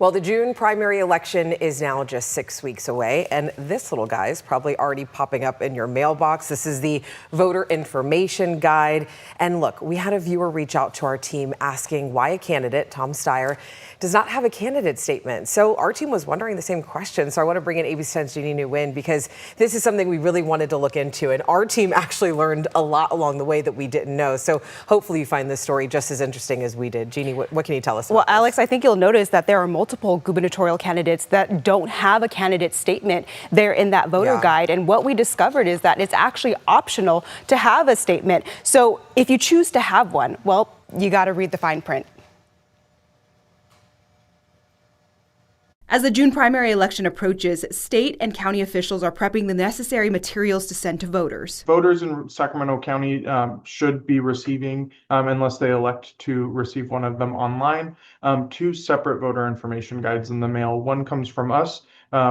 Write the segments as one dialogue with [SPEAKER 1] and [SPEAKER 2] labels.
[SPEAKER 1] Well, the June primary election is now just 6 weeks away, and this little guy is probably already popping up in your mailbox. This is the voter information guide. And look, we had a viewer reach out to our team asking why a candidate, Tom Steyer, does not have a candidate statement. So our team was wondering the same question. So I want to bring in ABC 10's Jeannie Nguyen because this is something we really wanted to look into. And our team actually learned a lot along the way that we didn't know. So hopefully you find this story just as interesting as we did. Jeannie, what can you tell us about this?
[SPEAKER 2] Alex, I think you'll notice that there are multiple gubernatorial candidates that don't have a candidate statement there in that voter guide. And what we discovered is that it's actually optional to have a statement. So if you choose to have one, well, you got to read the fine print. As the June primary election approaches, state and county officials are prepping the necessary materials to send to voters.
[SPEAKER 3] Voters in Sacramento County should be receiving, unless they elect to receive one of them online, 2 separate voter information guides in the mail. One comes from us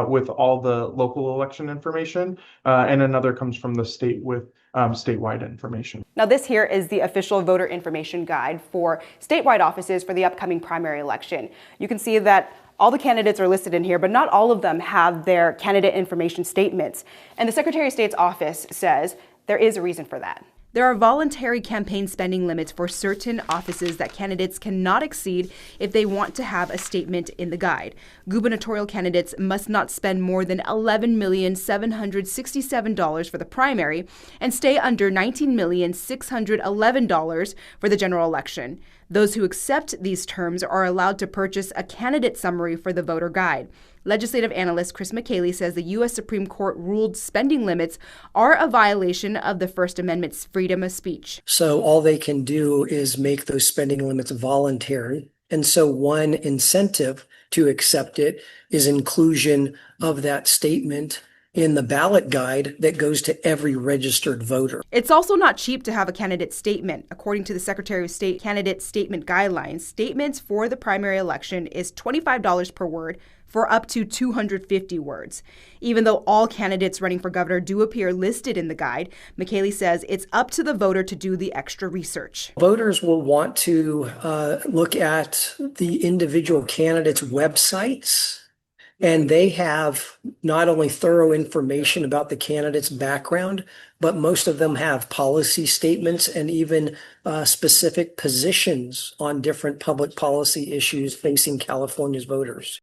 [SPEAKER 3] with all the local election information, and another comes from the state with statewide information.
[SPEAKER 2] Now, this here is the official voter information guide for statewide offices for the upcoming primary election. You can see that all the candidates are listed in here, but not all of them have their candidate information statements. And the Secretary of State's office says there is a reason for that. There are voluntary campaign spending limits for certain offices that candidates cannot exceed if they want to have a statement in the guide. Gubernatorial candidates must not spend more than $11,767 for the primary and stay under $19,611 for the general election. Those who accept these terms are allowed to purchase a candidate summary for the voter guide. Legislative analyst Chris McKaylee says the U.S. Supreme Court ruled spending limits are a violation of the First Amendment's freedom of speech.
[SPEAKER 4] So all they can do is make those spending limits voluntary. And so one incentive to accept it is inclusion of that statement in the ballot guide that goes to every registered voter.
[SPEAKER 2] It's also not cheap to have a candidate statement. According to the Secretary of State candidate statement guidelines, statements for the primary election is $25 per word for up to 250 words. Even though all candidates running for governor do appear listed in the guide, McKaylee says it's up to the voter to do the extra research.
[SPEAKER 4] Voters will want to look at the individual candidates' websites, and they have not only thorough information about the candidate's background, but most of them have policy statements and even specific positions on different public policy issues facing California's voters.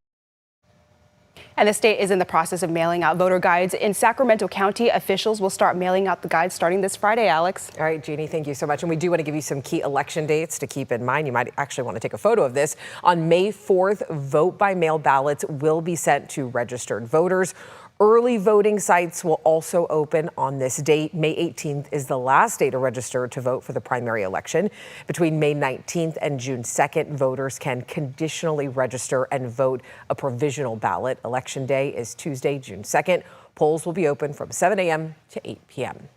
[SPEAKER 2] And the state is in the process of mailing out voter guides. In Sacramento County, officials will start mailing out the guides starting this Friday, Alex.
[SPEAKER 1] All right, Jeannie, thank you so much. And we do want to give you some key election dates to keep in mind. You might actually want to take a photo of this. On May 4th, vote-by-mail ballots will be sent to registered voters. Early voting sites will also open on this date. May 18th is the last day to register to vote for the primary election. Between May 19th and June 2nd, voters can conditionally register and vote a provisional ballot. Election day is Tuesday, June 2nd. Polls will be open from 7 a.m. to 8 p.m.